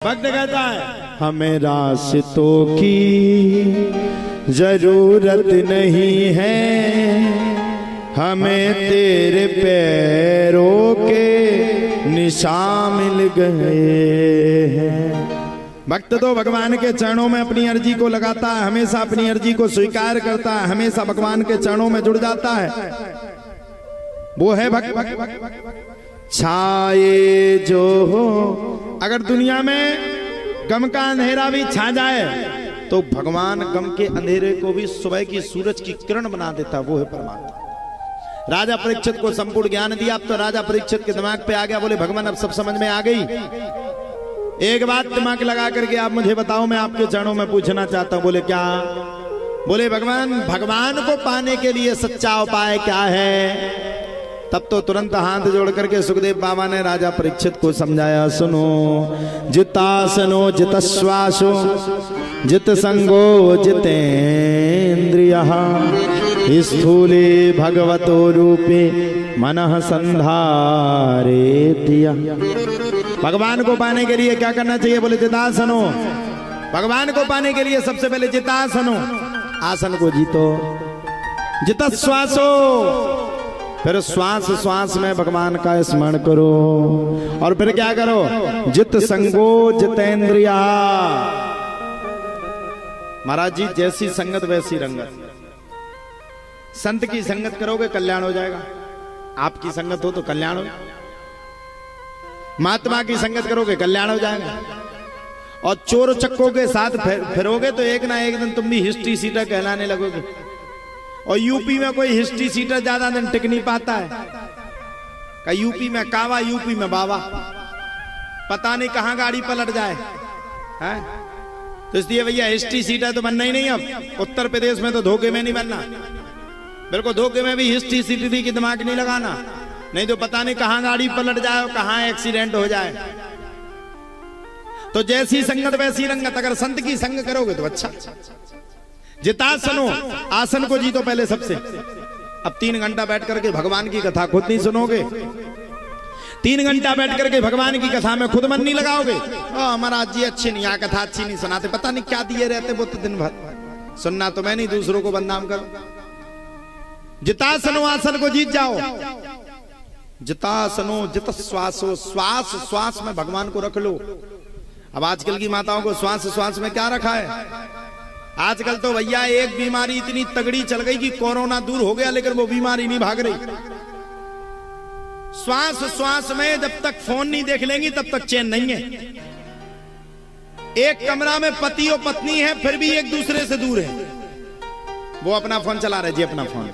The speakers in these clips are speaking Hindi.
भक्त कहता है हमें रास्तों की जरूरत नहीं है, हमें तेरे पैरों के निशान मिल गए हैं। भक्त तो भगवान के चरणों में अपनी अर्जी को लगाता है, हमेशा अपनी अर्जी को स्वीकार करता है, हमेशा भगवान के चरणों में जुड़ जाता है। वो है भक्त। छाए जो हो, अगर दुनिया में गम का अंधेरा भी छा जाए तो भगवान गम के अंधेरे को भी सुबह की सूरज की किरण बना देता, वो है परमात्मा। राजा परीक्षित को संपूर्ण ज्ञान दिया। अब तो राजा परीक्षित के दिमाग पे आ गया, बोले भगवान अब सब समझ में आ गई। एक बात दिमाग लगा करके आप मुझे बताओ, मैं आपके चरणों में पूछना चाहता हूं। बोले क्या? बोले भगवान, भगवान को पाने के लिए सच्चा उपाय क्या है? तब तो तुरंत हाथ जोड़ करके सुखदेव बाबा ने राजा परीक्षित को समझाया, सुनो, जितासनो जितश्वासो जित संगो जितेन्द्रियः स्थूले भगवतो रूपे मनः संधारेत्य। भगवान को पाने के लिए क्या करना चाहिए? बोले जितासनो। भगवान को पाने के लिए सबसे पहले जितासनो, आसन को जीतो। जितश्वासो, फिर श्वास श्वास में भगवान का स्मरण करो। और फिर क्या करो? जित संगो जितेन्द्रिया। महाराज जी, जैसी संगत वैसी रंगत। संत की संगत करोगे कल्याण हो जाएगा, आपकी संगत हो तो कल्याण हो। महात्मा की संगत करोगे कल्याण हो जाएगा। और चोर चक्कों के साथ फिरोगे तो एक ना एक दिन तुम भी हिस्ट्री सीटर कहलाने लगोगे। और यूपी में कोई हिस्ट्री सीटर ज्यादा दिन टिक नहीं पाता है। का यूपी में कावा, यूपी में बाबा, पता नहीं कहां गाड़ी पलट जाए है? तो इसलिए भैया हिस्ट्री सीटर तो बनना ही नहीं। अब उत्तर प्रदेश में तो धोखे में नहीं बनना, बिल्कुल धोखे में भी हिस्ट्री सीटर की दिमाग नहीं लगाना, नहीं तो पता नहीं कहां गाड़ी पलट जाए और कहां एक्सीडेंट हो जाए। तो जैसी संगत वैसी रंगत। अगर संत की संग करोगे तो अच्छा। जितासनो, आसन को जीतो पहले सबसे। अब 3 घंटा बैठ करके भगवान की कथा खुद नहीं सुनोगे, 3 घंटा बैठ करके भगवान की कथा में खुद मन नहीं लगाओगे। महाराज जी अच्छी नहीं, यहाँ कथा अच्छी नहीं सुनाते, पता नहीं क्या दिए रहते वो तो दिन भर। सुनना तो मैं नहीं, दूसरों को बदनाम करो। जितासनो, आसन को जीत जाओ। जितासनो जित श्वासो, श्वास श्वास में भगवान को रख लो। अब आजकल की माताओं को श्वास श्वास में क्या रखा है? आजकल तो भैया एक बीमारी इतनी तगड़ी चल गई कि कोरोना दूर हो गया लेकिन वो बीमारी नहीं भाग रही। श्वास श्वास में जब तक फोन नहीं देख लेंगी तब तक चैन नहीं है। एक कमरा में पति और पत्नी है फिर भी एक दूसरे से दूर है। वो अपना फोन चला रहे जी, अपना फोन।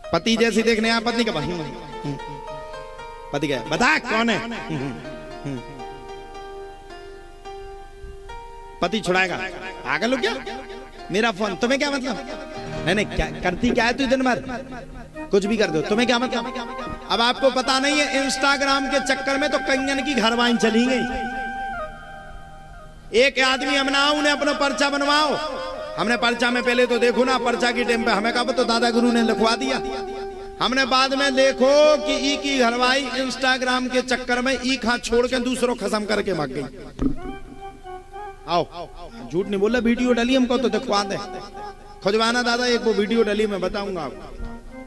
पति जैसी देखने आप पत्नी का पति क्या बता कौन है? पति छुड़ाएगा, पागल हो क्या? मेरा फोन तुम्हें क्या मतलब? नहीं क्या करती क्या है तू दिन भर? कुछ भी कर दो, तुम्हें क्या मतलब? अब आपको पता नहीं है इंस्टाग्राम के चक्कर में तो कंगन की घरवाइन चली गई। एक आदमी हमने उन्हें अपना पर्चा बनवाओ। हमने पर्चा में पहले तो देखो ना, पर्चा की टेम पे हमें कहा तो दादा गुरु ने लिखवा दिया। हमने बाद में देखो कि ई की घरवाई इंस्टाग्राम के चक्कर में ई खा छोड़ के दूसरों खत्म करके भाग गई। आओ, झूठ नहीं बोला, वीडियो डाली हमको तो दिखवा दे। खुजवाना दादा, एक वो वीडियो डाली मैं बताऊंगा आपको।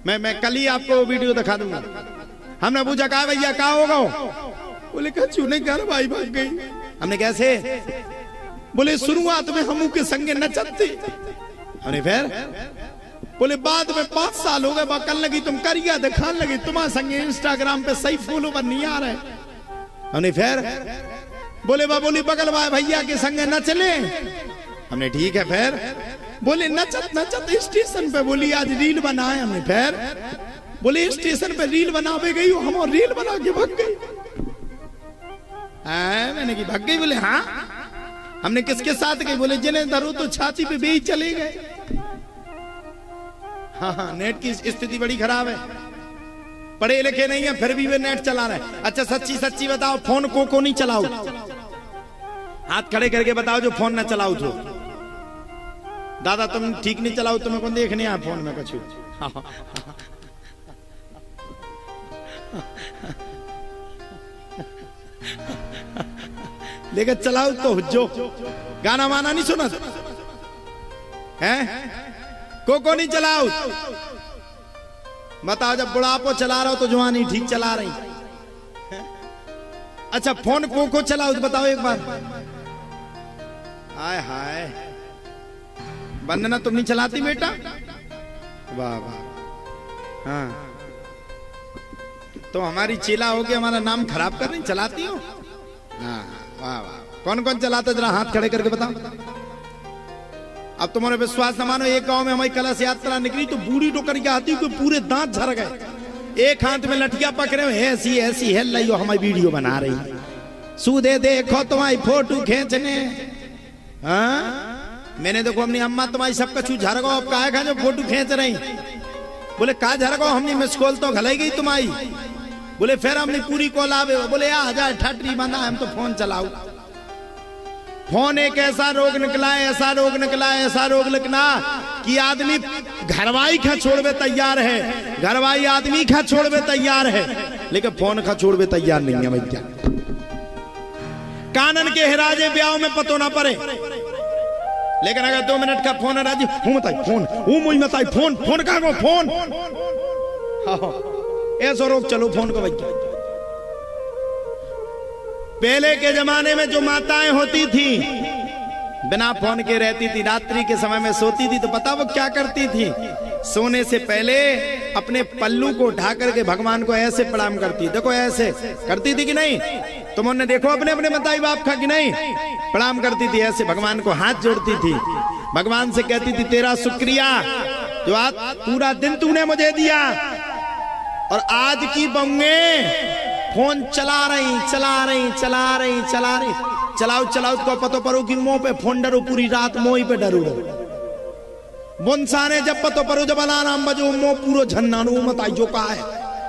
मैं कल ही आपको वो वीडियो दिखा दूंगा। हमने पूछा कहा भैया क्या होगा? बोले कछु नहीं, घरवाई भाग गई। हमने कैसे? बोले शुरुआत में हम के संगे नचते, हमने फिर बोले बाद में 5 साल हो गए, बकल लगी तुम करिया दिखान लगी, तुम्हारे संगे इंस्टाग्राम पे सही फॉलोवर नहीं आ रहे। हमने फिर बोले बोली बगल वाले भैया के संगे न चले। हमने ठीक है। फिर बोले नचत नचत स्टेशन पे बोली आज रील बनाए। हमने फिर बोले स्टेशन पे रील बनावे गई हो, हम रील बना के भाग गई। मैंने की भाग गई? बोले हाँ। हमने किसके साथ गई? बोले जिन्हें धरो तो छाती पे बेच चले गए। हाँ, नेट की स्थिति बड़ी खराब है, पढ़े लिखे नहीं है फिर भी वे नेट चला रहे। अच्छा सच्ची सच्ची बताओ, फोन को नहीं चलाओ? हाथ खड़े करके बताओ जो फोन ना चलाओ तो। दादा तुम ठीक नहीं चलाओ, तुम्हें कौन देखने आ फोन में कछु? लेकिन चलाओ तो जो गाना वाना नहीं सुना है को नहीं चलाओ। बताओ जब बुढ़ापो चला रहा हो तो जवानी ठीक चला रही। अच्छा फोन को चलाओ तो बताओ एक बार। हाय हाय वंदना तुम नहीं चलाती बेटा? वाह वाह। हाँ तो हमारी चेला हो के हमारा नाम खराब कर रही, चलाती हो? हाँ वाह वाह। कौन कौन चलाता जरा हाथ खड़े करके बताओ। अब तुम्हारे विश्वास न मानो, एक गांव में हमारी कलश यात्रा निकली तो बूढ़ी टोकर के आती हुई पूरे दांत झड़ गए, एक हाथ में लठिया पकड़े हुए, ऐसी ऐसी है लाइयो हमारी वीडियो बना रही, सूदे देखो तुम्हारी फोटो खींचने। हाँ मैंने देखो अपनी अम्मा तुम्हारी सब कछु झड़ गो, अब काहे खा जो फोटो खींच रही? बोले का झड़ गो? हमने मिस कॉल तो घलाई गई तुम्हारी। बोले फिर हमने पूरी कॉल आवे। बोले आ जाए ठटरी बंदा हम तो फोन चलाओ। फोन एक ऐसा रोग निकला है, ऐसा रोग निकला है, ऐसा रोग निकला कि आदमी घरवाई खा छोड़वे तैयार है, घरवाई आदमी खा छोड़वे तैयार है, लेकिन फोन खा छोड़वे तैयार नहीं है भैया। कानन के हिराजे ब्याह में पतो ना पड़े, लेकिन अगर 2 मिनट का फोन है राजी हूं बताई फोन, हूं मुई बताई फोन, फोन कहां गो फोन? ऐसा रोग चलो फोन को भैया। पहले के जमाने में जो माताएं होती थी बिना फोन के रहती थी, रात्रि के समय में सोती थी तो पता वो क्या करती थी? सोने से पहले अपने पल्लू को उठा करके भगवान को ऐसे प्रणाम करती। देखो ऐसे करती थी कि नहीं? तुमने देखो अपने अपने बताई बाप खा कि नहीं? प्रणाम करती थी ऐसे, भगवान को हाथ जोड़ती थी, भगवान से कहती थी तेरा शुक्रिया जो आज पूरा दिन तूने मुझे दिया। और आज की बंगे फोन चला रही चला रही चला रही चला रही, चलाओ चलाओ तो पतो परो कि मुंह पे फोन डरो, पूरी रात मोही पे डरो। बुनसाने जब पतो परो जब अलार्म बजो मुंह पूरो झन्नानो मत आई जो का है,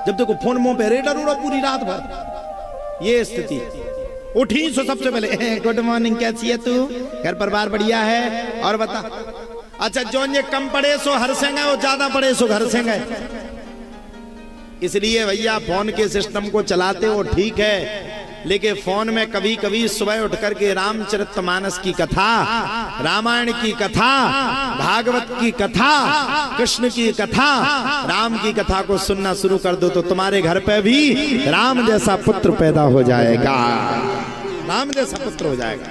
जब देखो फोन मुंह पे रे डरो पूरी रात भर। ये स्थिति उठी सो सबसे पहले गुड मॉर्निंग, कैसी है तू? घर परिवार बढ़िया है? और बता। अच्छा जो ये कम पड़े सो हरसेंगे, वो ज्यादा पड़े सो घर से गए। इसलिए भैया फोन के सिस्टम को चलाते हो ठीक है, लेकिन फोन में कभी कभी सुबह उठ करके रामचरितमानस की कथा, रामायण की कथा, भागवत की कथा, कृष्ण की कथा, राम की कथा को सुनना शुरू कर दो तो तुम्हारे घर पे भी राम जैसा पुत्र पैदा हो जाएगा, राम जैसा पुत्र हो जाएगा।